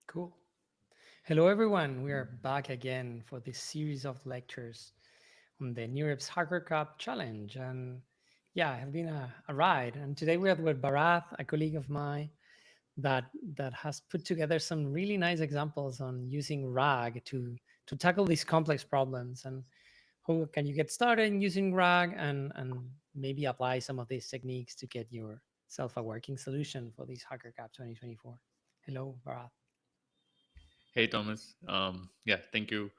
Cool. Hello, everyone. We are back again for this series of lectures on the NeurIPS HackerCup challenge. And yeah, it has been a ride. And today we are with Barath, a colleague of mine that has put together some really nice examples on using RAG to tackle these complex problems. And how can you get started in using RAG and maybe apply some of these techniques to get yourself a working solution for this HackerCup 2024. Hello, Barath. Hey, Thomas. Yeah, thank you.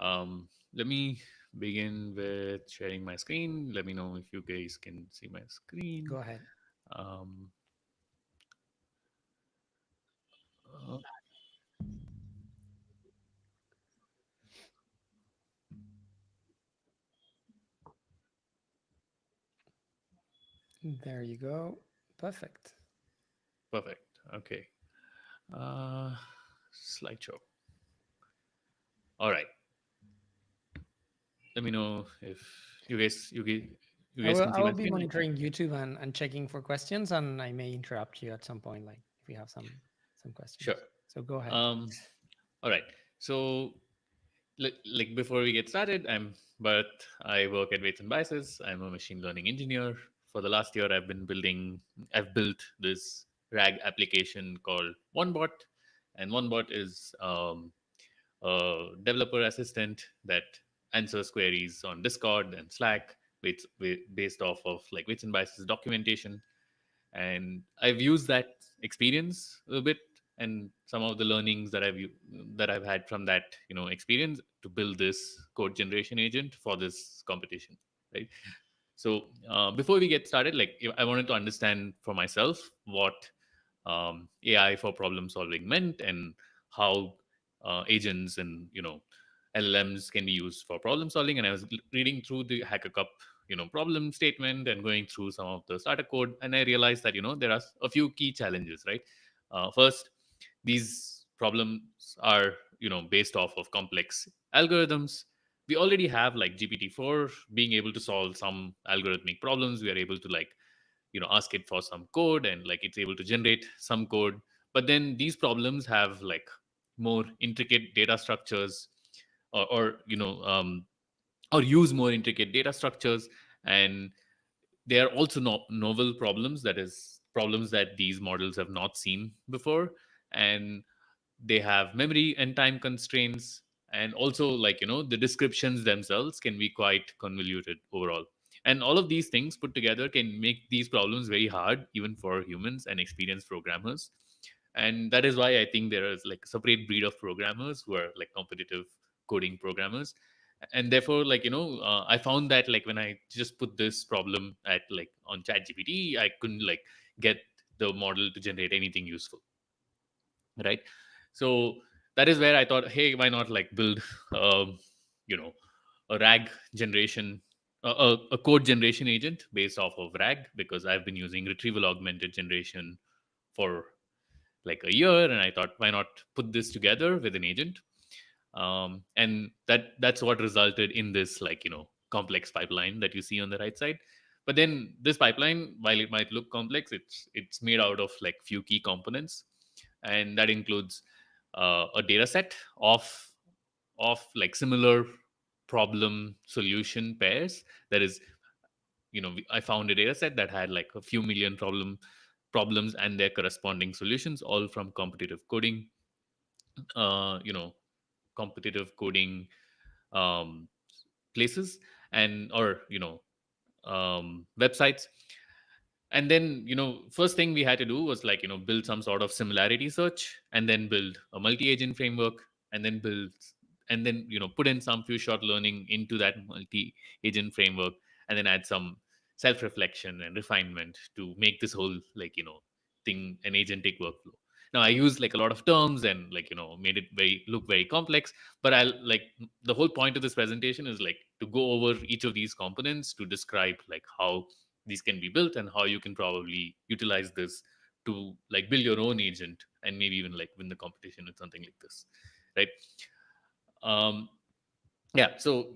Let me begin with sharing my screen. Let me know if you guys can see my screen. Go ahead. Um, uh, There you go. Perfect. Perfect. Okay. Uh, Slideshow. All right. Let me know if you guys can I see will my be screen right now. monitoring YouTube and checking for questions, and I may interrupt you at some point, like if you have some Sure. questions. So go ahead. Um, all right. So, like before we get started, but I work at Weights and Biases. I'm a machine learning engineer. For the last year, I've built this RAG application called OneBot, and OneBot is a developer assistant that answers queries on Discord and Slack, based off of like Weights and Biases documentation. And I've used that experience a bit and some of the learnings that I've had from that experience to build this code generation agent for this competition, right? So before we get started, like I wanted to understand for myself what AI for problem solving meant and how agents and LLMs can be used for problem solving. And I was reading through the Hacker Cup problem statement and going through some of the starter code, and I realized that there are a few key challenges, right? First, these problems are based off of complex algorithms. We already have like GPT-4 being able to solve some algorithmic problems. We are able to like ask it for some code, and like it's able to generate some code. But then these problems have like more intricate data structures, or use more intricate data structures, and they are also novel problems, that is problems that these models have not seen before. And they have memory and time constraints, and also like the descriptions themselves can be quite convoluted overall. And all of these things put together can make these problems very hard even for humans and experienced programmers. And that is why I think there is like a separate breed of programmers who are like competitive coding programmers. And therefore, like I found that like when I just put this problem at like on ChatGPT, I couldn't like get the model to generate anything useful, right? So that is where I thought, hey, why not like build um, you know a RAG generation, a code generation agent based off of RAG, because I've been using Retrieval Augmented Generation for like a year, and I thought, why not put this together with an agent? And that's what resulted in this like complex pipeline that you see on the right side. But then this pipeline, while it might look complex, it's made out of like few key components, and that includes a data set of like similar problem solution pairs. That is, I found a data set that had like a few million problems and their corresponding solutions, all from uh, you know competitive coding um, places, and or websites. And then first thing we had to do was like build some sort of similarity search, and then build a multi-agent framework, and then put in some few short learning into that multi-agent framework, and then add some self-reflection and refinement to make this whole like thing an agentic workflow. Now I used like a lot of terms and like made it look very complex, but I'll like the whole point of this presentation is like to go over each of these components to describe like how these can be built and how you can probably utilize this to like build your own agent and maybe even like win the competition with something like this, right? um yeah, so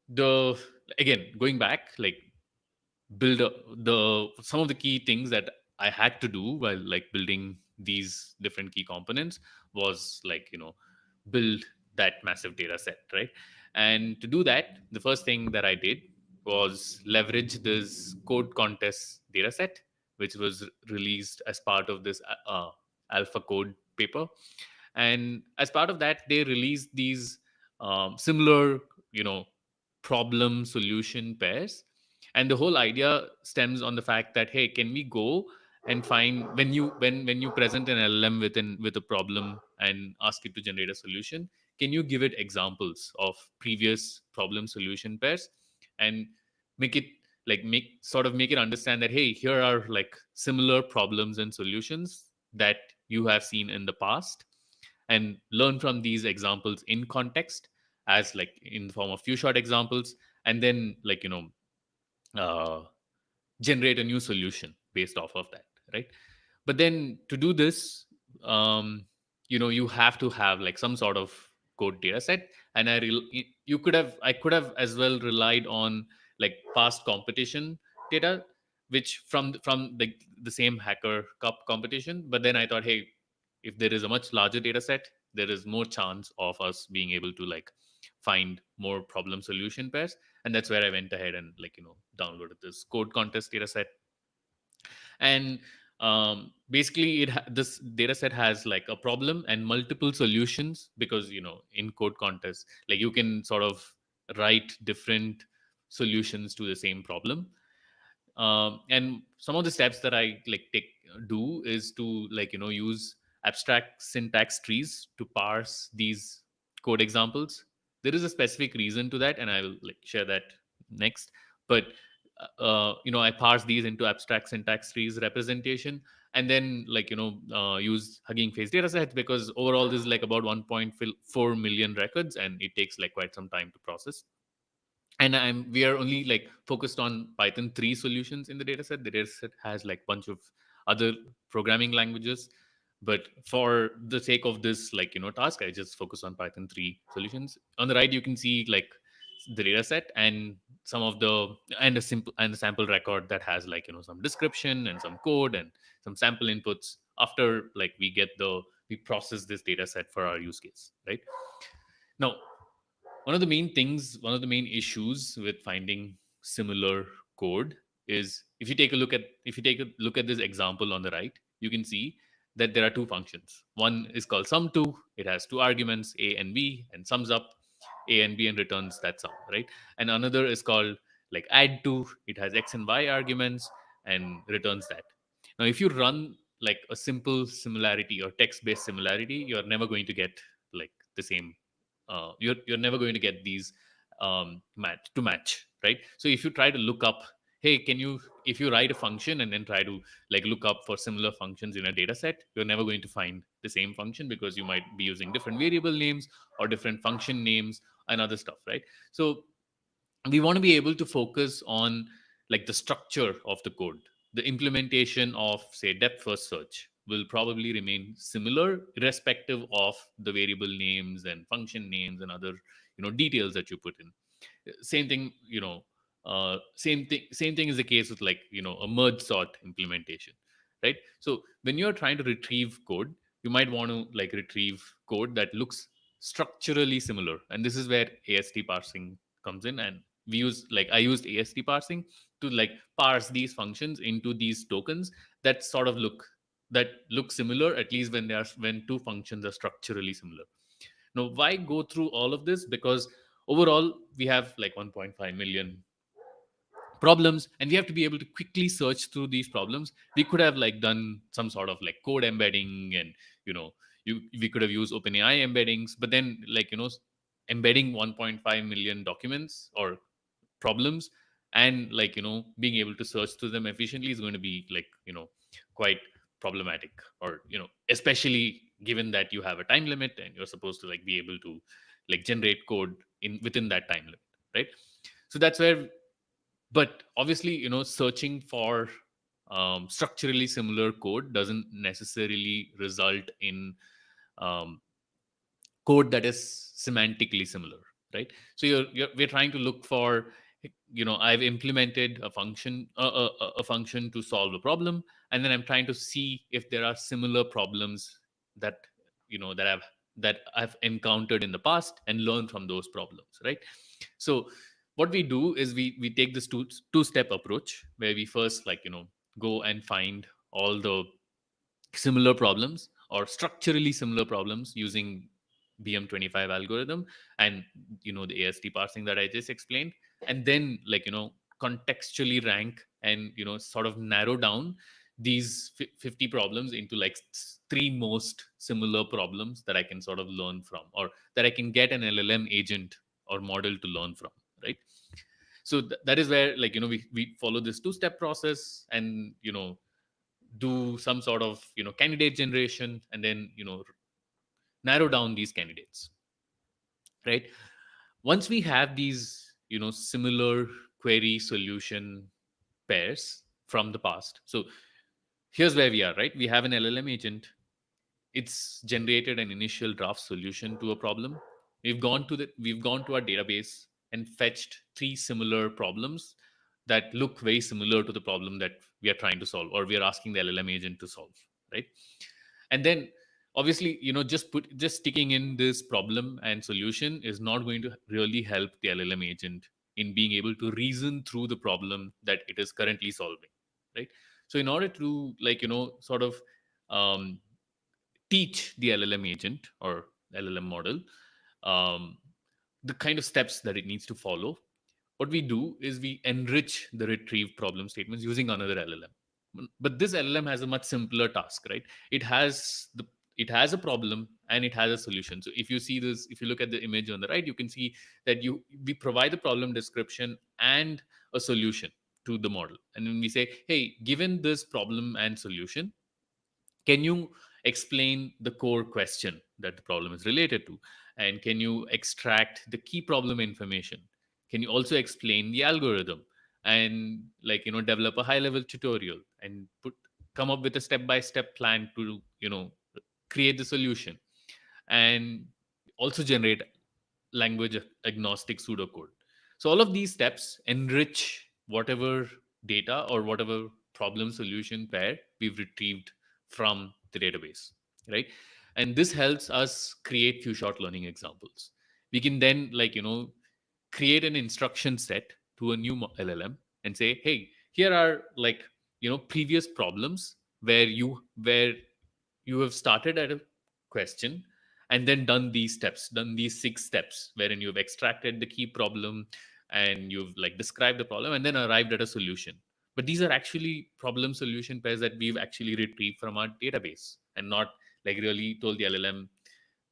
the again, going back, like build the some of the key things that I had to do while like building these different key components was like, build that massive data set, right? And to do that, the first thing that I did was leverage this code contest data set, which was released as part of this alpha code paper. And as part of that, they released these similar, you know problem solution pairs. And the whole idea stems on the fact that, hey, can we go and find, when you present an LLM with a problem and ask it to generate a solution, can you give it examples of previous problem solution pairs, and make it make it understand that, hey, here are like similar problems and solutions that you have seen in the past, and learn from these examples in context, as like in the form of few short examples, and then uh, generate a new solution based off of that, right? But then to do this, um, you have to have like some sort of code data set. And I could have as well relied on like past competition data, which from the same hacker cup competition. But then I thought, hey, if there is a much larger data set, there is more chance of us being able to like find more problem solution pairs. And that's where I went ahead and downloaded this code contest data set. And basically this data set has like a problem and multiple solutions, because in code contest, like you can sort of write different solutions to the same problem. And some of the steps that I like take do is to use abstract syntax trees to parse these code examples. There is a specific reason to that, and I will like share that next. But I parse these into abstract syntax trees representation, and then use Hugging Face data sets, because overall this is like about 1.4 million records, and it takes like quite some time to process. And we are only like focused on Python 3 solutions in the dataset. The dataset has like bunch of other programming languages, but for the sake of this task, I just focus on Python 3 solutions. On the right, you can see like the dataset and some of the and a simple and the sample record that has some description and some code and some sample inputs. After like we process this data set for our use case, right? Now, one of the main issues with finding similar code is, if you take a look at this example on the right, you can see that there are two functions. One is called sum2. It has two arguments, a and b, and sums up a and b and returns that sum, right? And another is called like add2. It has x and y arguments and returns that. Now, if you run like a simple similarity or text based similarity, you're never going to get like the same. You're never going to get these match, right? So if you try to look up, hey, can you if you write a function and then try to like look up for similar functions in a data set, you're never going to find the same function, because you might be using different variable names or different function names and other stuff, right? So we want to be able to focus on like the structure of the code. The implementation of say depth first search will probably remain similar irrespective of the variable names and function names and other details that you put in. Same thing, same thing is the case with like a merge sort implementation, right? So when you're trying to retrieve code, you might want to like retrieve code that looks structurally similar, and this is where AST parsing comes in. And I used AST parsing to like parse these functions into these tokens that sort of look similar, at least when two functions are structurally similar. Now, why go through all of this? Because overall, we have like 1.5 million problems, and we have to be able to quickly search through these problems. We could have like done some sort of like code embedding, and you know, we could have used OpenAI embeddings, but then embedding 1.5 million documents or problems, and being able to search through them efficiently is going to be quite problematic, or especially given that you have a time limit and you're supposed to like be able to like generate code in within that time limit, right? So that's where, but obviously searching for structurally similar code doesn't necessarily result in um, code that is semantically similar, right? So we're trying to look for I've implemented a function to solve a problem, and then I'm trying to see if there are similar problems that that I've encountered in the past and learn from those problems, right? So what we do is we take this two step approach where we first go and find all the similar problems or structurally similar problems using BM25 algorithm and the AST parsing that I just explained, and then contextually rank and sort of narrow down these 50 problems into like three most similar problems that I can sort of learn from, or that I can get an LLM agent or model to learn from, right? So that is where we follow this two-step process, and do some sort of candidate generation, and then narrow down these candidates, right? Once we have these similar query solution pairs from the past, so here's where we are, right? We have an LLM agent. It's generated an initial draft solution to a problem. We've gone to our database and fetched three similar problems that look very similar to the problem that we are trying to solve, or we are asking the LLM agent to solve, right? And then obviously just sticking in this problem and solution is not going to really help the LLM agent in being able to reason through the problem that it is currently solving, right? So in order to sort of um, teach the LLM agent or LLM model um, the kind of steps that it needs to follow, what we do is we enrich the retrieve problem statements using another LLM. But this LLM has a much simpler task, right? It has a problem and it has a solution. So if you look at the image on the right, you can see that we provide the problem description and a solution to the model, and then we say, hey, given this problem and solution, can you explain the core question that the problem is related to, and can you extract the key problem information? Can you also explain the algorithm, and develop a high level tutorial and come up with a step by step plan to create the solution, and also generate language agnostic pseudocode. So all of these steps enrich whatever data or whatever problem solution pair we've retrieved from the database, right? And this helps us create few short learning examples. We can then create an instruction set to a new LLM and say, hey, here are previous problems where you have started at a question and then done these 6 steps wherein you've extracted the key problem and you've described the problem and then arrived at a solution. But these are actually problem solution pairs that we've actually retrieved from our database and not really told the LLM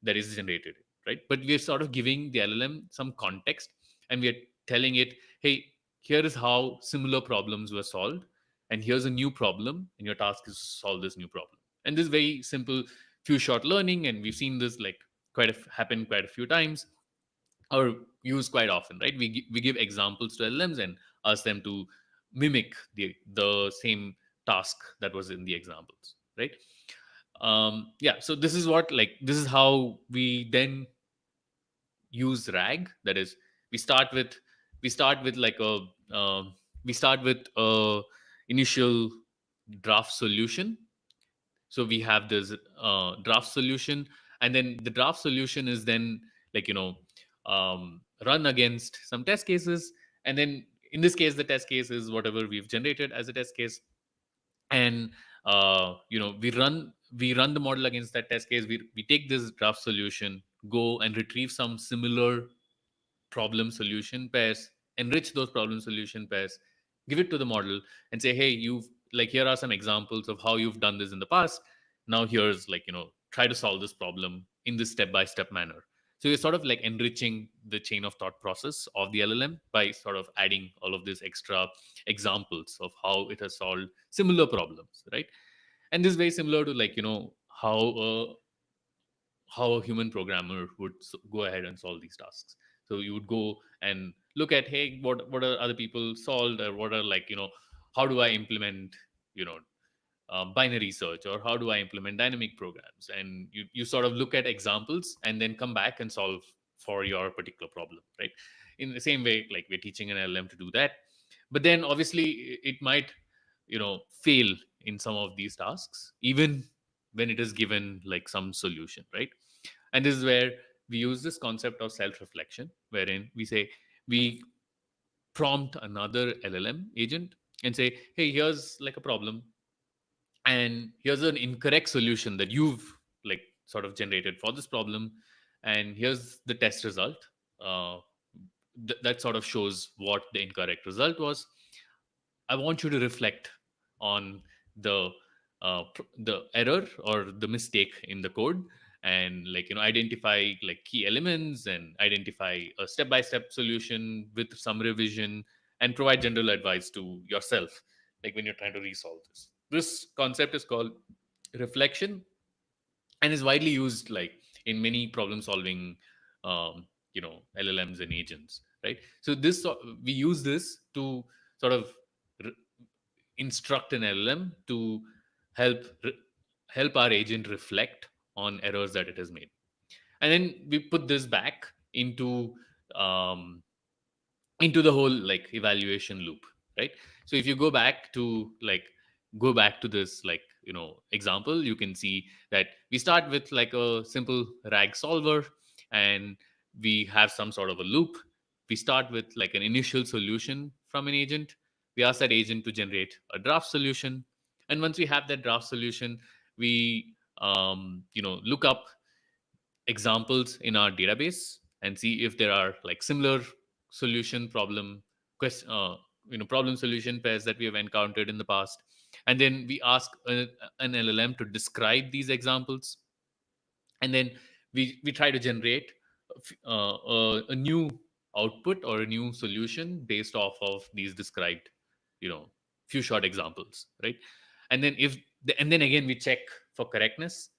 that is generated, right? But we're sort of giving the LLM some context, and we're telling it, hey, here is how similar problems were solved, and here's a new problem, and your task is to solve this new problem. And this is very simple, few short learning, and we've seen this happen quite a few times, or used quite often, right? We give examples to LLMs and ask them to mimic the same task that was in the examples, right? Yeah, so this is how we then use RAG. That is, we start with we start with like a we start with a initial draft solution. So we have this draft solution, and then the draft solution is then like you know run against some test cases, and then in this case the test case is whatever we've generated as a test case. And we run the model against that test case. We take this draft solution, go and retrieve some similar problem solution pairs, enrich those problem solution pairs, give it to the model, and say, hey, here are some examples of how you've done this in the past. Now here's try to solve this problem in this step by step manner. So you're sort of enriching the chain of thought process of the LLM by sort of adding all of these extra examples of how it has solved similar problems, right? And this is very similar to how a human programmer would go ahead and solve these tasks. So you would go and look at, hey, what are other people solved, or what are how do I implement you know binary search, or how do I implement dynamic programs, and you sort of look at examples and then come back and solve for your particular problem, right? In the same way, like we're teaching an LLM to do that, but then obviously it might, fail in some of these tasks, even when it is given like some solution, right? And this is where we use this concept of self reflection, wherein we say we prompt another LLM agent and say, hey, here's like a problem, and here's an incorrect solution that you've like sort of generated for this problem, and here's the test result. uh, that sort of shows what the incorrect result was. I want you to reflect on the the error or the mistake in the code, and like identify like key elements and identify a step by step solution with some revision, and provide general advice to yourself, like when you're trying to resolve this. This concept is called reflection, and is widely used like in many problem solving LLMs and agents, right? So we use this to sort of re- instruct an LLM to help re- help our agent reflect on errors that it has made, and then we put this back um, into the whole like evaluation loop, right? So if you go back to this like example, you can see that we start with like a simple rag solver, and we have some sort of a loop. We start with like an initial solution from an agent. We ask that agent to generate a draft solution, and once we have that draft solution, we look up examples in our database and see if there are like similar solution problem question problem solution pairs that we have encountered in the past. And then we ask an LLM to describe these examples, and then we try to generate a new output or a new solution based off of these described you know few short examples, right? And then and then again we check for correctness.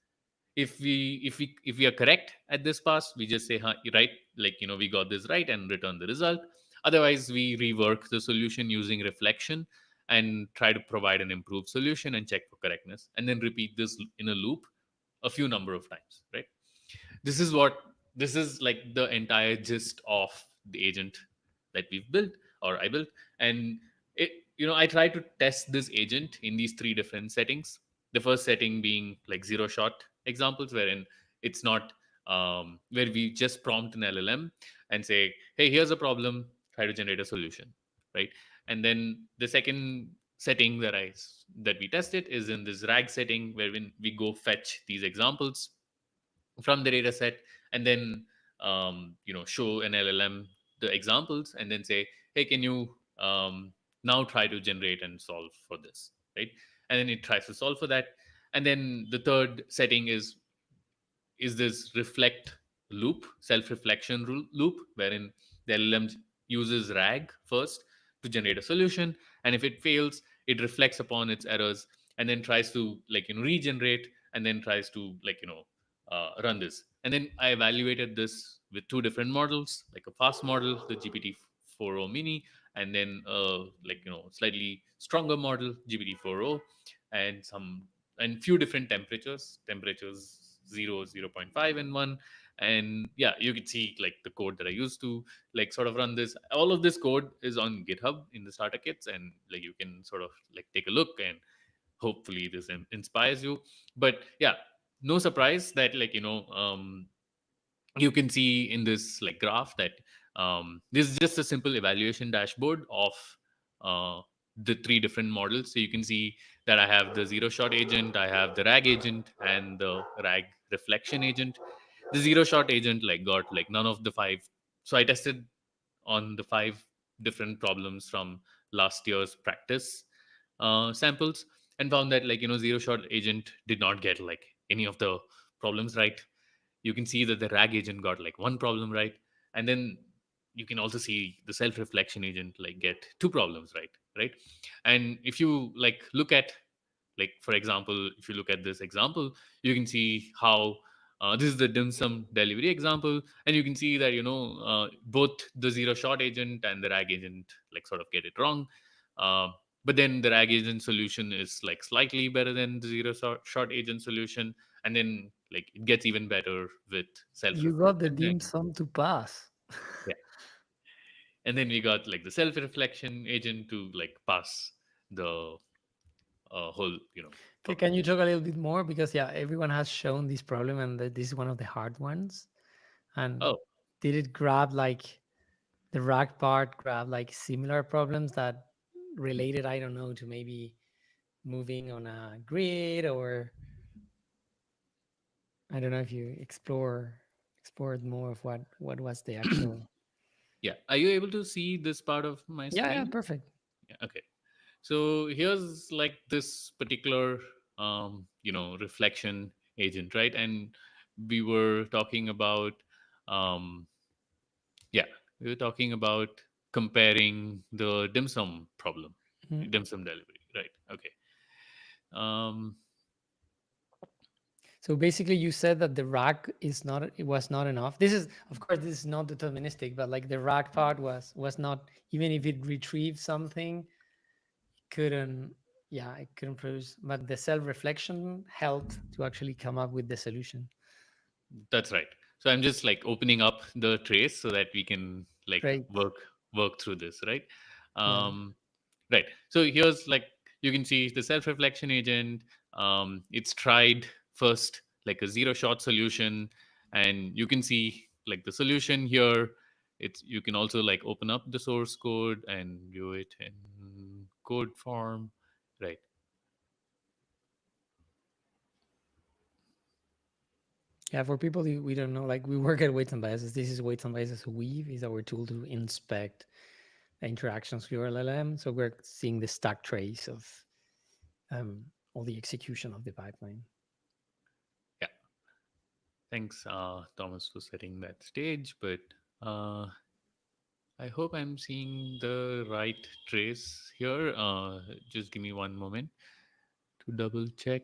If we are correct at this pass, we just say, huh, right, like we got this right, and return the result. Otherwise, we rework the solution using reflection and try to provide an improved solution and check for correctness, and then repeat this in a loop a few number of times, right? This is like the entire gist of the agent that we've built, or I built. And it I try to test this agent in these three different settings. The first setting being like zero shot examples, wherein it's not where we just prompt an LLM and say, hey, here's a problem, try to generate a solution, right? And then the second setting that we tested is in this rag setting, where when we go fetch these examples from the data set, and then show an LLM the examples, and then say, hey, can you now try to generate and solve for this, right? And then it tries to solve for that. And then the third setting is this reflect loop, self-reflection loop, wherein the LLM uses RAG first to generate a solution, and if it fails, it reflects upon its errors, and then tries to regenerate, and then tries to run this. And then I evaluated this with two different models, like a fast model, the GPT-4o mini, and then slightly stronger model, GPT-4o, and few different temperatures, 0, 0.5, and 1. And yeah, you can see like the code that I used to like sort of run this. All of this code is on GitHub in the starter kits, and like you can sort of like take a look, and hopefully this inspires you. But yeah, no surprise that you can see in this like graph that this is just a simple evaluation dashboard of uh, the three different models. So you can see that I have the zero shot agent, I have the rag agent, and the rag reflection agent. The zero shot agent like got like none of the five. So I tested on the five different problems from last year's practice samples, and found that zero shot agent did not get like any of the problems right. You can see that the rag agent got like one problem right, and then you can also see the self reflection agent like get two problems right, right? And if you like look at, like for example, if you look at this example, you can see how this is the dim sum delivery example, and you can see that both the zero shot agent and the rag agent like sort of get it wrong. but then the RAG agent solution is like slightly better than the short agent solution, and then like it gets even better with self You got the reflection. dim And sum to pass. yeah, and then we got like the self reflection agent to like pass the whole Okay, problem. can you talk a little bit more? Because yeah, everyone has shown this problem, and that this is one of the hard ones. And Oh, did it grab like the RAG part grab like similar problems that related, I don't know, to maybe moving on a grid, or I don't know if you explored more of what was the actual. yeah, are you able to see this part of my Yeah, yeah, screen? perfect. Yeah, okay. So here's like this particular reflection agent, right? And we were talking about um yeah, we were talking about comparing the dim sum problem, Mhm. dim sum delivery, right? Okay. um So basically, you said that the RAG is not, it was not enough. This is, of course, this is not deterministic, but like the RAG part was not, even if it retrieved something, couldn't, yeah, it couldn't produce. But the self reflection helped to actually come up with the solution. that's right. So I'm just like opening up the trace so that we can like Great. work through this, right? Yeah. um Right. So here's like you can see the self-reflection agent. It's tried first like a zero shot solution, and you can see like the solution here. It's you can also like open up the source code and view it in code form, right? Yeah, for people who we don't know, like we work at Weights and Biases. This is Weights and Biases Weave is our tool to inspect the interactions with your LLM. So we're seeing the stack trace of all the execution of the pipeline. Yeah. Thanks, Thomas, for setting that stage. But uh, I hope I'm seeing the right trace here. Just give me one moment to double check.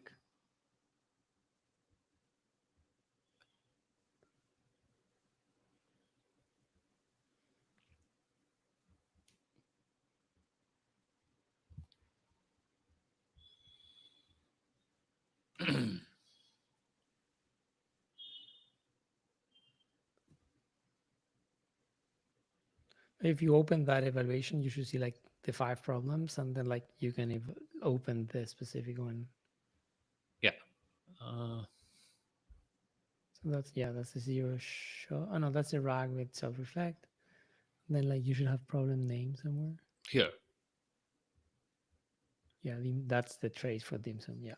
If you open that evaluation, you should see like the 5 problems, and then like you can open the specific one. Yeah. Uh, So that's, yeah, that's the zero show. Oh no, that's the RAG with self reflect. Then like you should have problem name somewhere. Here. Yeah, that's the trace for dim sum. Yeah,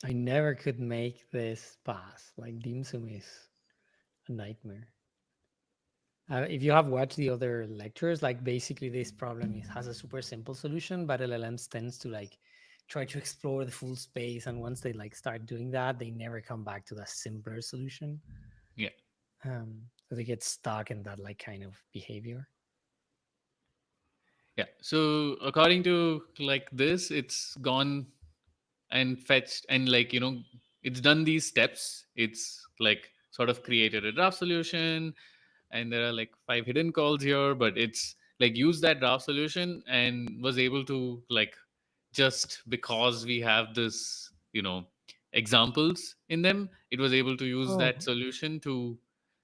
I never could make this pass. Like dim sum is a nightmare. If you have watched the other lectures, like basically this problem has a super simple solution, but LLMs tends to like try to explore the full space, and once they like start doing that, they never come back to the simpler solution. Yeah. So they get stuck in that like kind of behavior. Yeah. So according to like this, it's gone and fetched and like it's done these steps. It's like sort of created a draft solution, and there are like 5 hidden calls here, but it's like used that draft solution and was able to like just because we have this examples in them, it was able to use Oh, that solution to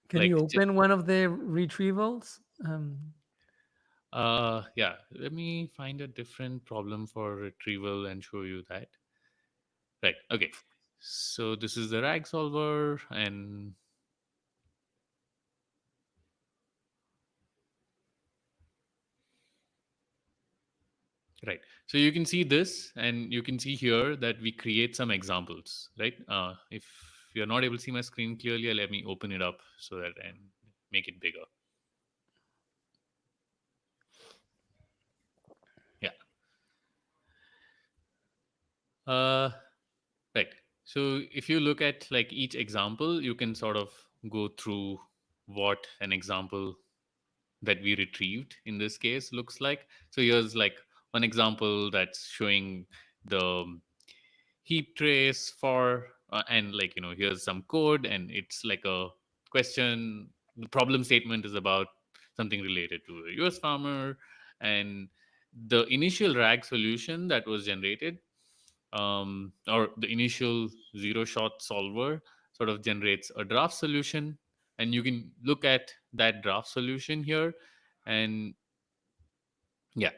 can you like open one of the retrievals? yeah, let me find a different problem for retrieval and show you that. Right. Okay. So this is the RAG solver, and right. So you can see this, and you can see here that we create some examples, right? If you're not able to see my screen clearly, let me open it up so that and make it bigger. Yeah. Uh, right. So if you look at like each example, you can sort of go through what an example that we retrieved in this case looks like. So here's like one example that's showing the heap trace for and like here's some code, and it's like a question. The problem statement is about something related to a US farmer. And the initial RAG solution that was generated, or the initial zero shot solver, sort of generates a draft solution. And you can look at that draft solution here. And yeah,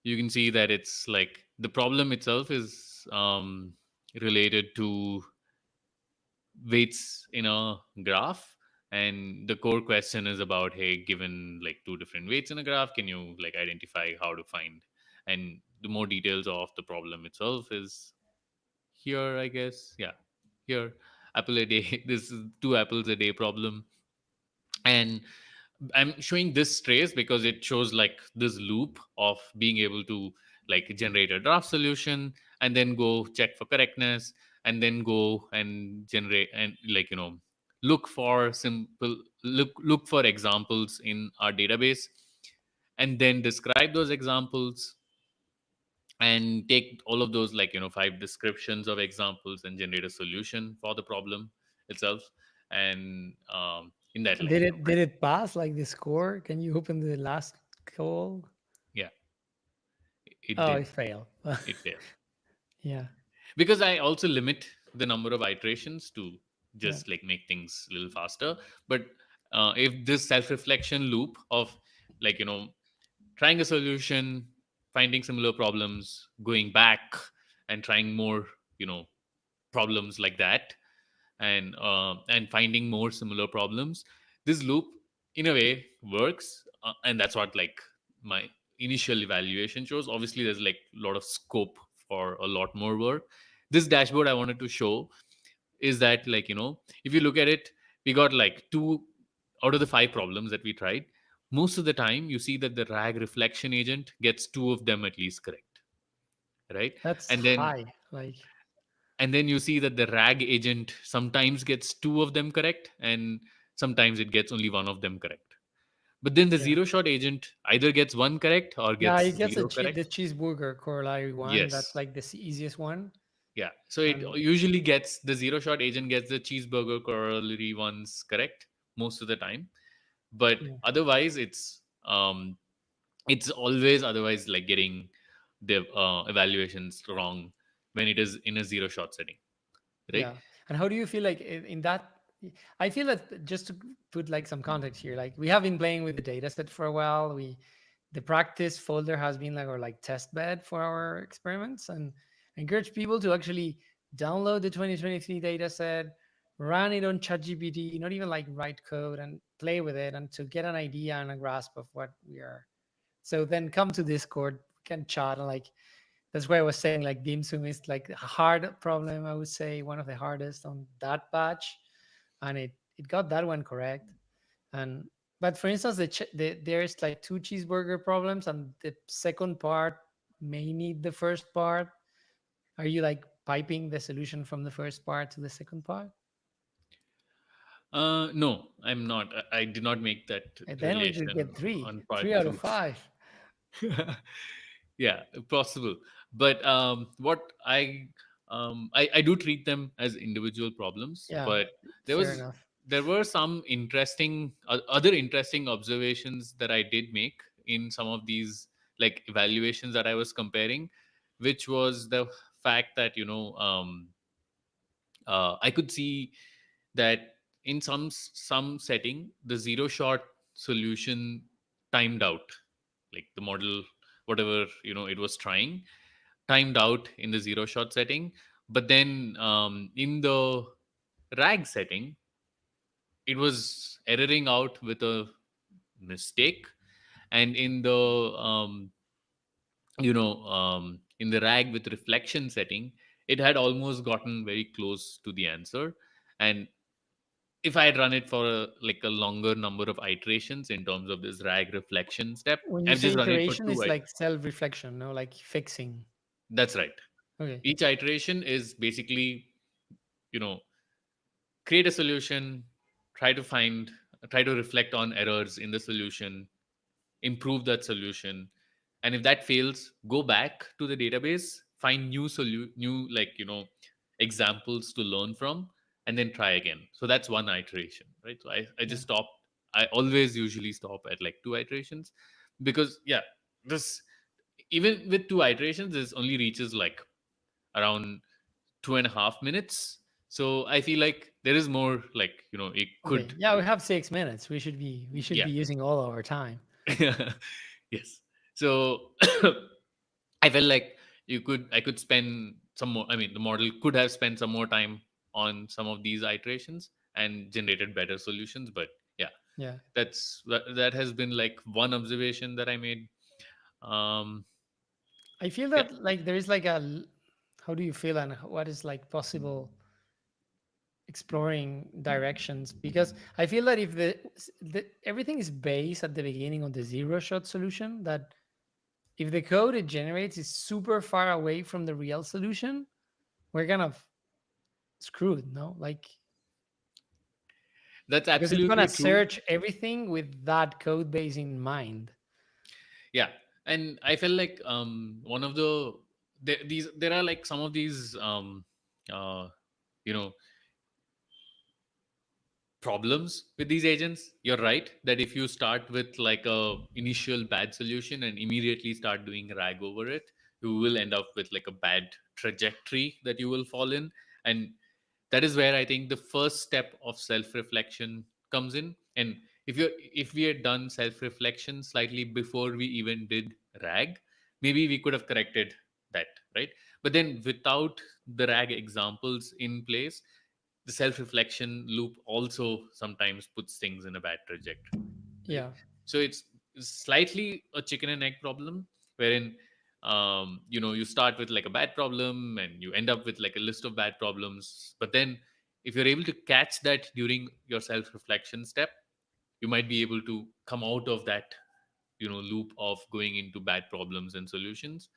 you can see that it's like the problem itself is related to weights in a graph. And the core question is about, hey, given like two different weights in a graph, can you like identify how to find? And the more details of the problem itself is here, I guess. Yeah, here, apple a day. This is two apples a day problem. And I'm showing this trace because it shows like this loop of being able to like generate a draft solution, and then go check for correctness, and then go and generate and like look for simple look for examples in our database, and then describe those examples, and take all of those like five descriptions of examples and generate a solution for the problem itself. And in that, And like did it pass like the score? Can you open the last call? yeah, it Oh, did. it failed. It failed Yeah, because I also limit the number of iterations to yeah. just like make things a little faster. But if this self-reflection loop of like trying a solution, finding similar problems, going back and trying more, you know problems like that, and finding more similar problems, this loop in a way works. And that's what like my initial evaluation shows. Obviously there's like a lot of scope for a lot more work. This dashboard I wanted to show is that like if you look at it, we got like two out of the five problems that we tried. Most of the time you see that the RAG reflection agent gets two of them at least correct, right? That's and then high. Like, and then you see that the RAG agent sometimes gets two of them correct, and sometimes it gets only one of them correct. But then the yeah. zero shot agent either gets one correct or Yeah, gets it gets zero the correct. cheeseburger corollary one. That's Yes. like the easiest one. Yeah, so it And usually gets the zero shot agent gets the cheeseburger corollary ones correct most of the time. But yeah, otherwise it's always otherwise like getting the evaluations wrong when it is in a zero shot setting, right? yeah. And how do you feel like in that? I feel that just to put like some context here, like we have been playing with the data set for a while. The practice folder has been like our like test bed for our experiments, and encourage people to actually download the 2023 data set, run it on ChatGPT, not even like write code and play with it, and to get an idea and a grasp of what we are. So then come to Discord, we can chat and like that's why I was saying like dim sum is like a hard problem. I would say one of the hardest on that batch, and it got that one correct. And but for instance, there's like two cheeseburger problems, and the second part may need the first part. Are you like piping the solution from the first part to the second part? No, I'm not. I did not make that And then we could relation get three, on part three out of two. five. Yeah, possible. But what I do treat them as individual problems. Yeah, But there fair was enough. there were some interesting other interesting observations that I did make in some of these like evaluations that I was comparing, which was the fact that I could see that in some setting the zero shot solution timed out, like the model, whatever it was trying, timed out in the zero shot setting. But then in the RAG setting, it was erroring out with a mistake. And in the in the RAG with reflection setting, it had almost gotten very close to the answer. And if I had run it for like a longer number of iterations in terms of this RAG reflection step, When you I've say just run it for iteration, two it's like self-reflection, no, like fixing. That's right. Okay. Each iteration is basically, you know, create a solution, try to find, try to reflect on errors in the solution, improve that solution. And if that fails, go back to the database, find new like, examples to learn from, and then try again. So that's one iteration, right? So I Yeah. just stopped. I always usually stop at like 2 iterations, because yeah, this, even with 2 iterations, this only reaches like around 2.5 minutes. So I feel like there is more, like, it Okay. could. Yeah, we have 6 minutes. We should be Yeah. using all our time. Yes. So I felt like I could spend some more. I mean, the model could have spent some more time on some of these iterations and generated better solutions. But yeah, Yeah. that has been like one observation that I made. Um, I feel yeah, that like there is like how do you feel and what is like possible exploring directions, because I feel that if the everything is based at the beginning on the zero shot solution, that if the code it generates is super far away from the real solution, we're kind of screwed, no? Like, that's because it's gonna absolutely true. search everything with that code base in mind. Yeah, and I felt like one of the there are like some of these uh, you know problems with these agents. You're right that if you start with like a initial bad solution and immediately start doing rag over it, you will end up with like a bad trajectory that you will fall in. And that is where I think the first step of self reflection comes in. And if we had done self reflection slightly before we even did rag, maybe we could have corrected that, right? But then without the rag examples in place, the self reflection loop also sometimes puts things in a bad trajectory, right? Yeah. So it's slightly a chicken and egg problem, wherein you start with like a bad problem and you end up with like a list of bad problems. But then if you're able to catch that during your self reflection step, you might be able to come out of that loop of going into bad problems and solutions.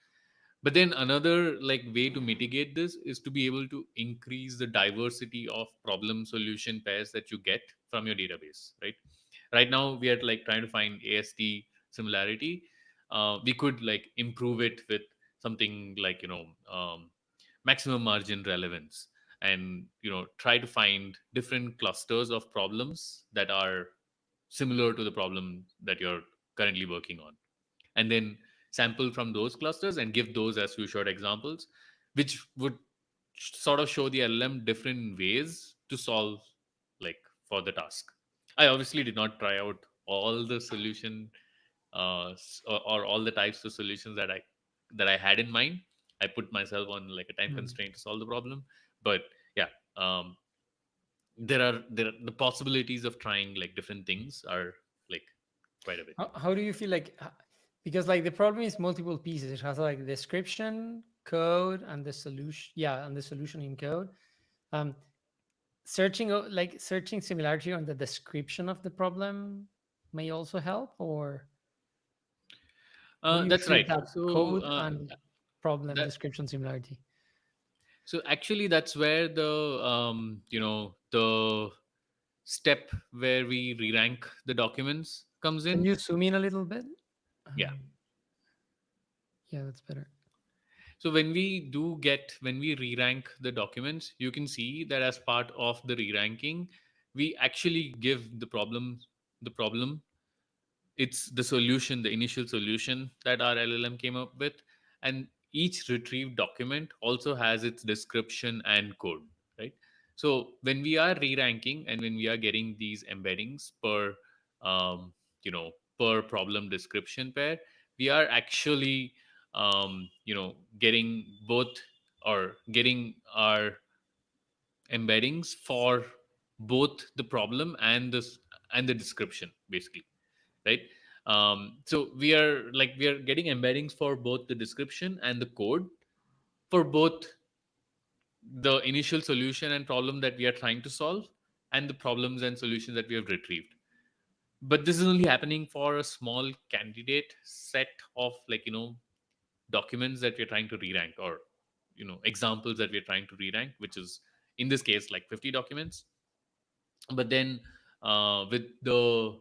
But then another like way to mitigate this is to be able to increase the diversity of problem solution pairs that you get from your database, right? Right now we are like trying to find AST similarity. We could like improve it with something like maximum margin relevance, and try to find different clusters of problems that are similar to the problem that you're currently working on, and then sample from those clusters and give those as few short examples, which would sort of show the LLM different ways to solve like for the task. I obviously did not try out all the solution or all the types of solutions that I had in mind. I put myself on like a time Hmm. constraint to solve the problem, but yeah, the possibilities of trying like different things are like quite a bit. How do you feel like because like the problem is multiple pieces. It has like description, code, and the solution. Yeah, and the solution in code. Um, like searching similarity on the description of the problem may also help, or how do you That's fit right. that So code and problem that description similarity? so actually that's where the step where we re-rank the documents comes Can in. you zoom in a little bit? Yeah. Um, yeah, that's better. So when we re-rank the documents, you can see that as part of the re-ranking, we actually give the problem it's the solution, the initial solution that our LLM came up with, and each retrieved document also has its description and code, right? So when we are re-ranking and when we are getting these embeddings um, you know per problem description pair, we are actually getting both, or getting our embeddings for both the problem and the description, basically, right? So we are getting embeddings for both the description and the code for both the initial solution and problem that we are trying to solve, and the problems and solutions that we have retrieved. But this is only happening for a small candidate set of documents that we're trying to re-rank, or examples that we're trying to re-rank, which is in this case like 50 documents. But then with the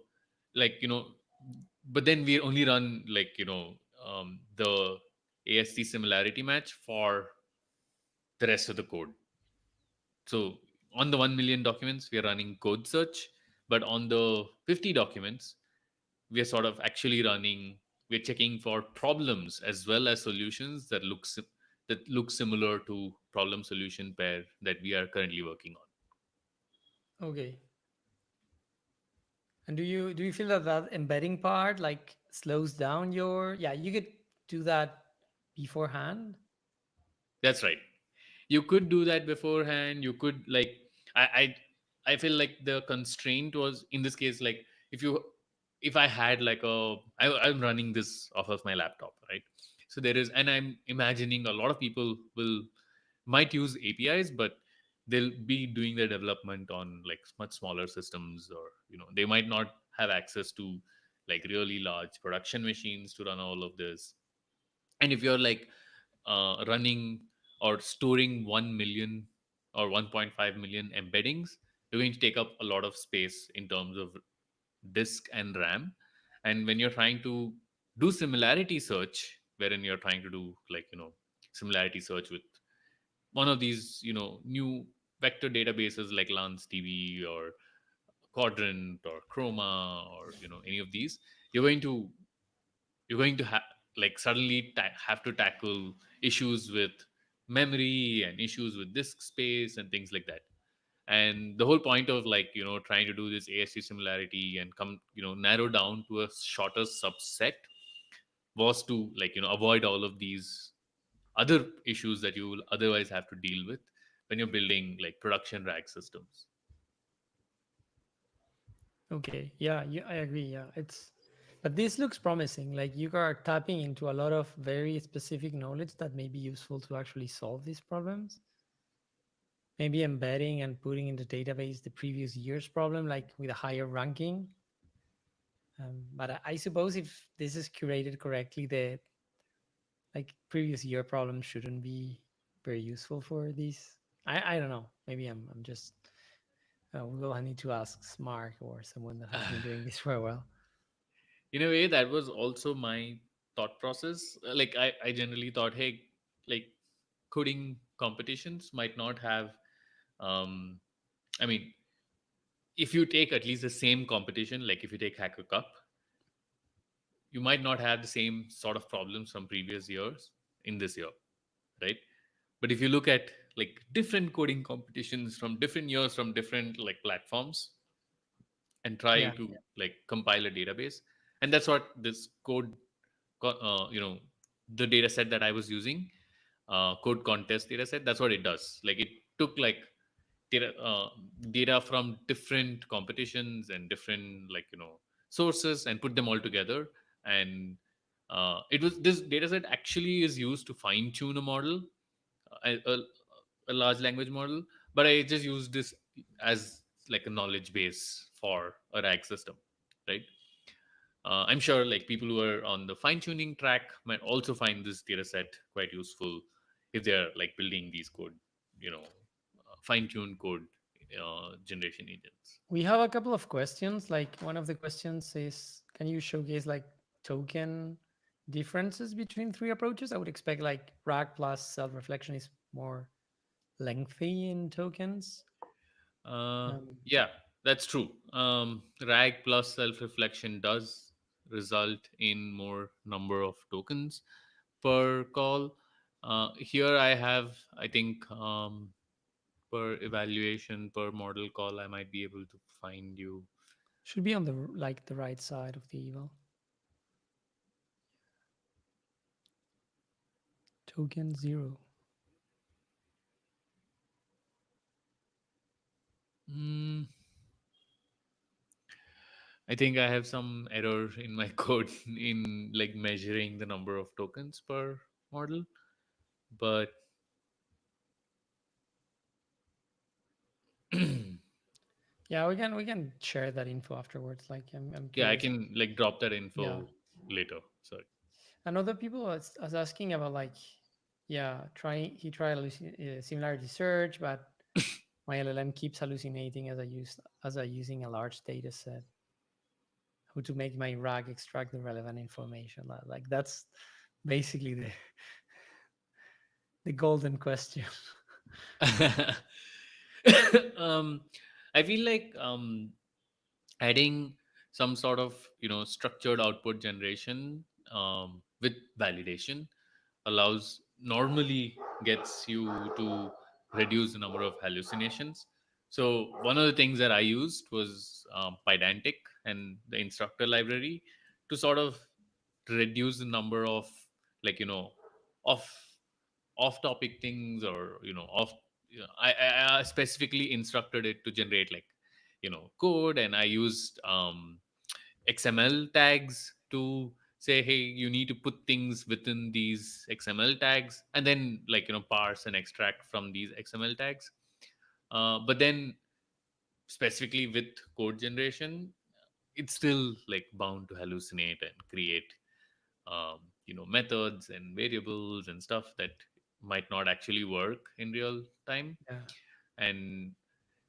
like but then we only run the AST similarity match for the rest of the code. So on the 1 million documents we are running code search, But on the 50 documents, we are sort of actually running, we're checking for problems as well as solutions that look similar to problem solution pair that we are currently working on. Okay. And do you feel that that embedding part like slows down your, yeah, you could do that beforehand? That's right. You could do that beforehand. You could like, I feel like the constraint was in this case, like, if you if I had like I'm running this off of my laptop, right? So there is, and I'm imagining a lot of people will might use APIs, but they'll be doing their development on like much smaller systems, or they might not have access to like really large production machines to run all of this. And if you're like running or storing 1 million or 1.5 million embeddings, you're going to take up a lot of space in terms of disk and RAM. And when you're trying to do similarity search, wherein you're trying to do like similarity search with one of these new vector databases like LansDB or Quadrant or Chroma, or any of these, you're going to like suddenly have to tackle issues with memory and issues with disk space and things like that. And the whole point of like trying to do this AST similarity and come narrow down to a shorter subset was to like avoid all of these other issues that you will otherwise have to deal with when you're building like production rack systems. Okay, yeah, I agree. Yeah, but this looks promising. Like you are tapping into a lot of very specific knowledge that may be useful to actually solve these problems. Maybe embedding and putting in the database the previous year's problem, like with a higher ranking. But I suppose if this is curated correctly, the like previous year problem shouldn't be very useful for these. I don't know. Maybe I'm just. Well, I need to ask Smart or someone that has been doing this for a while. In a way, that was also my thought process. Like I generally thought, hey, like coding competitions might not have um I mean, if you take at least the same competition, like if you take Hacker Cup, you might not have the same sort of problems from previous years in this year, right? But if you look at like different coding competitions from different years from different like platforms and try Yeah. to like compile a database, and that's what this the data set that I was using, code contest data set, that's what it does. Like it took like data data from different competitions and different like sources and put them all together. And it was this data set actually is used to fine tune a model, a, a, a large language model. But I just use this as like a knowledge base for a RAG system, right? I'm sure like people who are on the fine tuning track might also find this data set quite useful if they're like building these code, fine tuned code generation agents. We have a couple of questions. Like one of the questions is, can you showcase like token differences between three approaches? I would expect like RAG plus self-reflection is more lengthy in tokens. Um, Yeah, that's true. RAG plus self reflection does result in more number of tokens per call. Here I have, I think, per evaluation, per model call, I might be able to find you. should be on the like the right side of the eval. Token zero. Mm, I think I have some error in my code in like measuring the number of tokens per model, but Yeah, we can share that info afterwards. Like I'm yeah, I curious. can like drop that Yeah. info later. Sorry. And other people was asking about like, yeah, he tried similarity search, but my LLM keeps hallucinating as I using a large data set. How to make my RAG extract the relevant information? Like that's basically the golden question. um, I feel like adding some sort of structured output generation with validation allows normally gets you to reduce the number of hallucinations. So one of the things that I used was Pydantic and the instructor library to sort of reduce the number of, like, off off topic things, or off. I specifically instructed it to generate, like, code, and I used XML tags to say, hey, you need to put things within these XML tags, and then, like, parse and extract from these XML tags. But then specifically with code generation, it's still like bound to hallucinate and create methods and variables and stuff that might not actually work in real time. Yeah. And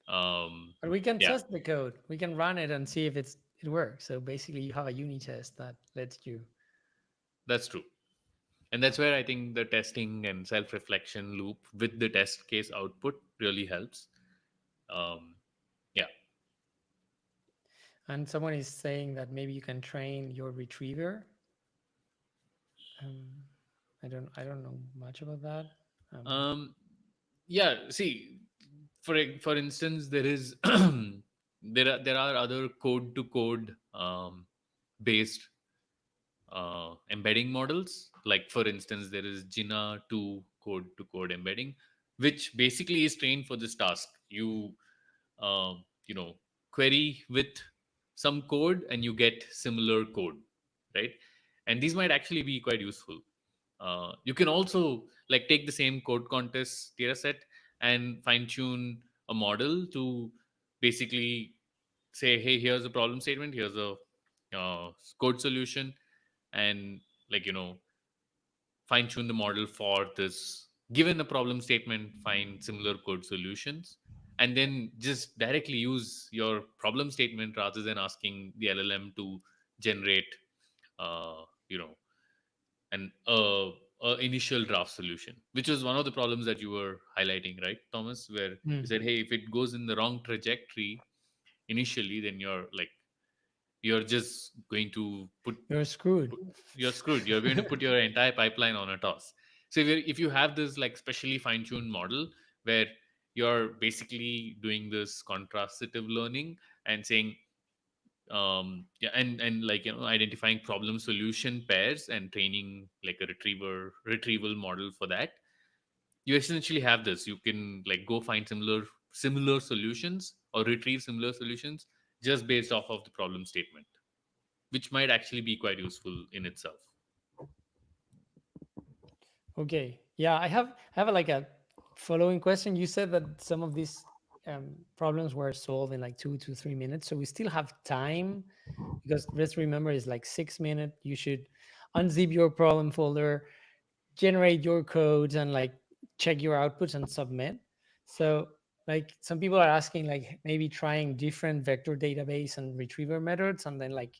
But we can yeah, test the code. We can run it and see if it works. So basically, you have a unit test that lets you. that's true. And that's where I think the testing and self-reflection loop with the test case output really helps. um, yeah. And someone is saying that maybe you can train your retriever. Um, I don't know much about that. Um, um, yeah, see, for instance, there is there are other code to code based embedding models. Like, for instance, there is Jina 2 code to code embedding, which basically is trained for this task. You you know query with some code and you get similar code, right? And these might actually be quite useful. You can also, like, take the same code contest data set and fine tune a model to basically say, hey, here's a problem statement, here's a code solution, and, like, fine tune the model for this given a problem statement, find similar code solutions, and then just directly use your problem statement rather than asking the LLM to generate uh, you know an initial draft solution, which was one of the problems that you were highlighting, right, Thomas, where you hmm, said, hey, if it goes in the wrong trajectory initially, then you're just going to you're screwed. you're screwed. You're going to put your entire pipeline on a toss. So if you have this, like, specially fine-tuned model where you're basically doing this contrastive learning and saying, yeah, and like, identifying problem solution pairs and training, like, a retrieval model for that, you essentially have this. You can, like, go find similar solutions or retrieve similar solutions just based off of the problem statement, which might actually be quite useful in itself. Okay. Yeah, I have like a following question. You said that some of these problems were solved in like 2 to 3 minutes, so we still have time because let's remember it's like 6 minutes. You should unzip your problem folder, generate your codes, and like check your outputs and submit. So like some people are asking like maybe trying different vector database and retriever methods and then like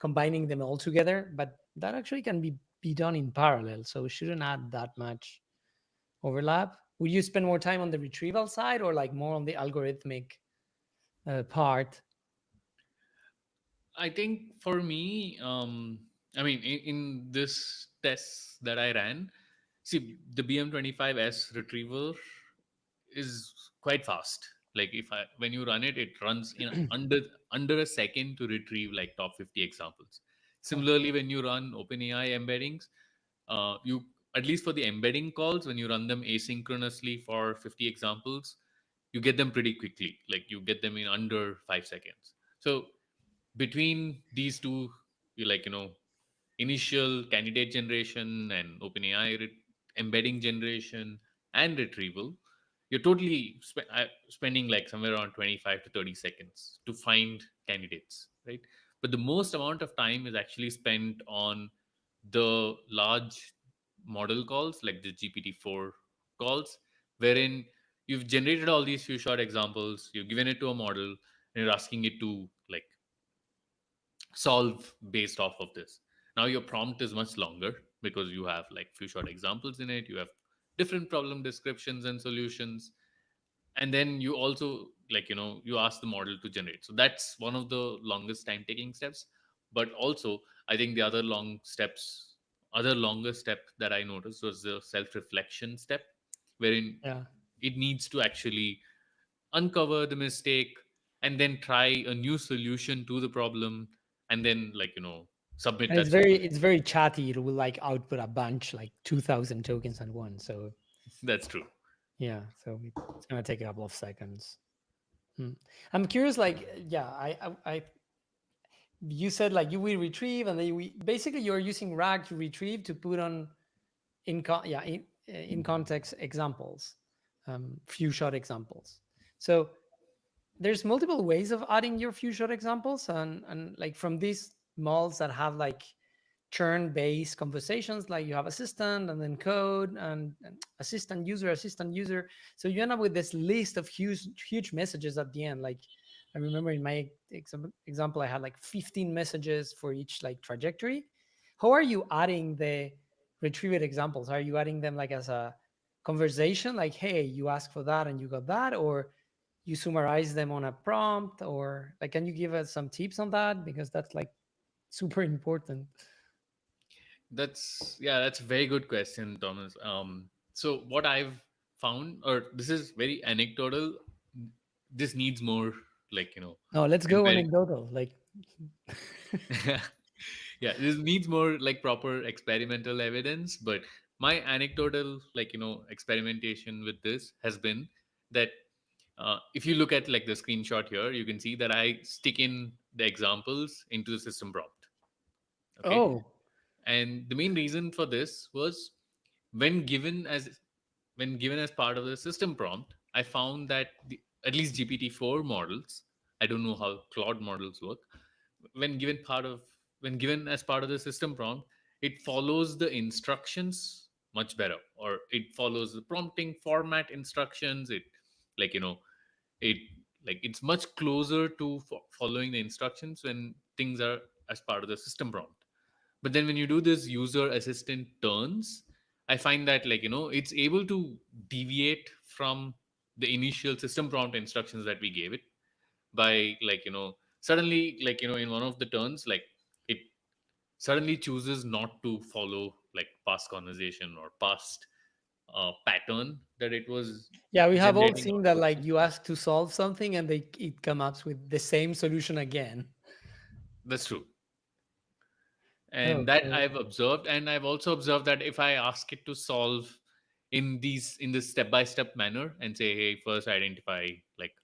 combining them all together, but that actually can be done in parallel, so it shouldn't add that much overlap. Would you spend more time on the retrieval side or like more on the algorithmic part? I think for me, I mean, in this test that I ran, see, the BM25S retriever is quite fast. Like, if I when you run it, it runs in under a second to retrieve, like, top 50 examples. Okay. Similarly, when you run OpenAI embeddings, you, at least for the embedding calls, when you run them asynchronously for 50 examples, you get them pretty quickly. Like, you get them in under 5 seconds. So between these two, you, like, initial candidate generation and OpenAI embedding generation and retrieval, you're totally spending, like, somewhere around 25 to 30 seconds to find candidates, right? But the most amount of time is actually spent on the large model calls, like the GPT-4 calls, wherein you've generated all these few short examples, you've given it to a model, and you're asking it to, like, solve based off of this. Now your prompt is much longer because you have, like, few short examples in it, you have different problem descriptions and solutions, and then you also, you ask the model to generate. So that's one of the longest time taking steps. But also, I think the other longer step that I noticed was the self reflection step, wherein Yeah. it needs to actually uncover the mistake and then try a new solution to the problem, and then submit And that solution. it's very chatty. It will like output a bunch, like 2,000 tokens at once. So That's true. yeah, so it's gonna take a couple of seconds. Hmm. I'm curious, like, yeah, you said like you will retrieve, and then we basically you're using RAG to retrieve to put on in context examples, few shot examples. So there's multiple ways of adding your few shot examples, and like from these models that have like turn-based conversations, like you have assistant and then code and assistant user. So you end up with this list of huge messages at the end. Like I remember in my example, I had like 15 messages for each like trajectory. How are you adding the retrieved examples? Are you adding them like as a conversation, like, hey, you asked for that and you got that, or you summarize them on a prompt, or like, can you give us some tips on that, because that's like super important. That's a very good question, Thomas. So what I've found, or this is very anecdotal, this needs more, like you know No, let's go empiric. anecdotal. Like, Yeah, this needs more like proper experimental evidence. But my anecdotal, experimentation with this has been that, if you look at like the screenshot here, you can see that I stick in the examples into the system prompt. Okay. oh, And the main reason for this was, when given as when given as part of the system prompt, I found that at least GPT-4 models, I don't know how Claude models work, when given part of when given as part of the system prompt, it follows the instructions much better, or it follows the prompting format instructions. It like you know it it's much closer to following the instructions when things are as part of the system prompt. But then when you do this user assistant turns, I find that it's able to deviate from the initial system prompt instructions that we gave it, by suddenly, in one of the turns, it suddenly chooses not to follow like past conversation or past pattern that it was yeah, we have all generating seen that. outputs Like from. you ask to solve something, and it comes up with the same solution again. That's true. And that Okay. I've observed, and I've also observed that if I ask it to solve in this step by step manner, and say, hey, first identify like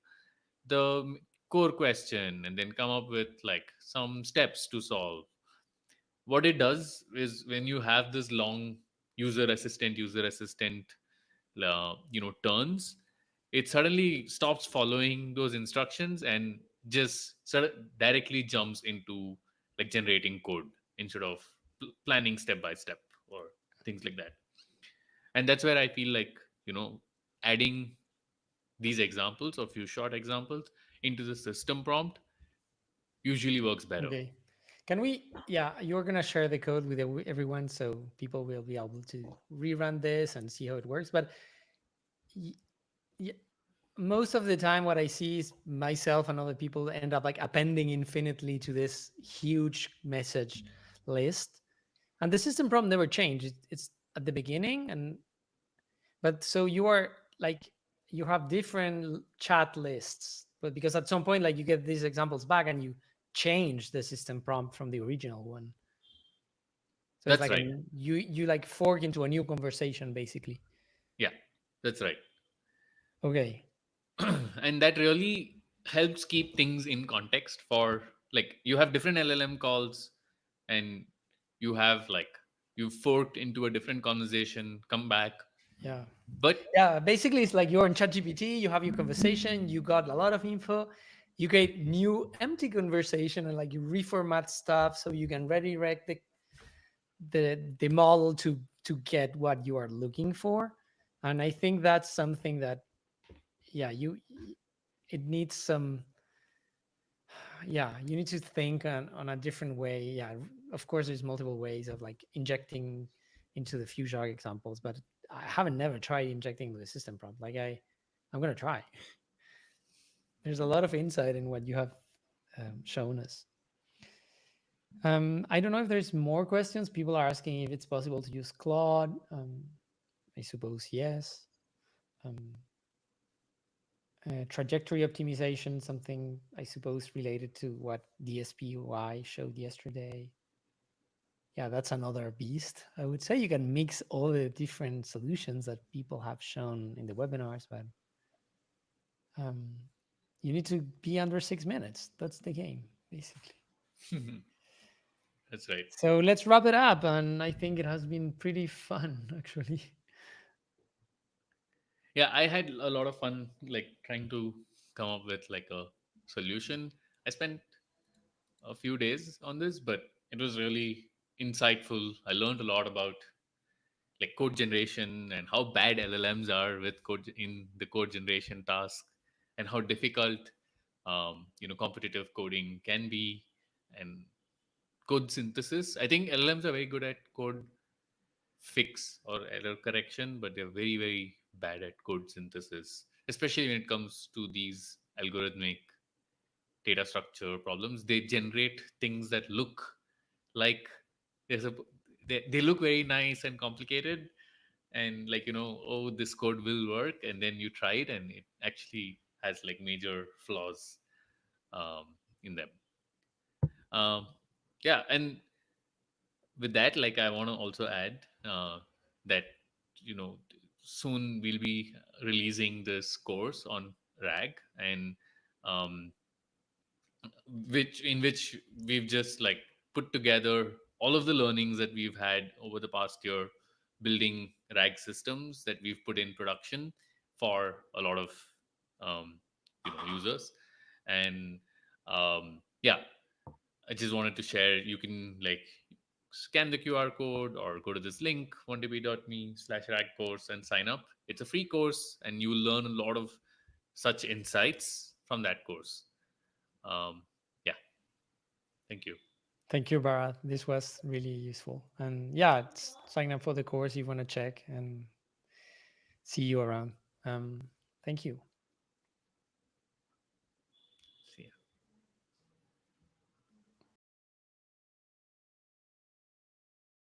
the core question, and then come up with like some steps to solve, what it does is, when you have this long user assistant turns, it suddenly stops following those instructions and just directly jumps into like generating code, instead of planning step by step or things like that. And that's where I feel like, adding these examples, or few short examples, into the system prompt usually works better. Okay. Can we? Yeah, you're gonna share the code with everyone, so people will be able to rerun this and see how it works. But y- y- most of the time, what I see is myself and other people end up like appending infinitely to this huge message list, and the system prompt never changed. It's at the beginning, and but so you are like, you have different chat lists, but because at some point like you get these examples back and you change the system prompt from the original one. So it's That's like right. you like fork into a new conversation basically. Yeah, that's right. Okay. And that really helps keep things in context. For like, you have different LLM calls, and you have like, you forked into a different conversation, come back. Yeah. But Yeah, basically it's like you're in ChatGPT, you have your conversation, you got a lot of info, you create new empty conversation, and like you reformat stuff so you can redirect the model to get what you are looking for. And I think that's something that, yeah, it needs some, yeah, you need to think on a different way. Yeah, of course there's multiple ways of like injecting into the fusion examples, but I haven't never tried injecting with the system prompt. Like I'm gonna try. There's a lot of insight in what you have shown us. I don't know if there's more questions. People are asking if it's possible to use Claude. I suppose yes. Um, trajectory optimization, something I suppose related to what DSPY showed yesterday. Yeah, that's another beast. I would say you can mix all the different solutions that people have shown in the webinars, but um, you need to be under 6 minutes. That's the game, basically. That's right. So let's wrap it up. And I think it has been pretty fun, actually. Yeah, I had a lot of fun like trying to come up with like a solution. I spent a few days on this, but it was really insightful. I learned a lot about like code generation and how bad LLMs are with code in the code generation task, and how difficult competitive coding can be, and code synthesis. I think LLMs are very good at code fix or error correction, but they're very, very bad at code synthesis, especially when it comes to these algorithmic data structure problems. They generate things that look like there's a they look very nice and complicated, and like oh, this code will work, and then you try it and it actually has like major flaws in them. um, yeah, and with that, like I want to also add that you know soon we'll be releasing this course on RAG, and um, which we've just like put together all of the learnings that we've had over the past year building RAG systems that we've put in production for a lot of um, users. And yeah, I just wanted to share. You can like scan the QR code or go to this link, ondb.me/rag course, and sign up. It's a free course, and you will learn a lot of such insights from that course. Yeah, thank you. Thank you, Bharat. This was really useful. And yeah, sign up for the course you want to check and see you around. Um, Thank you.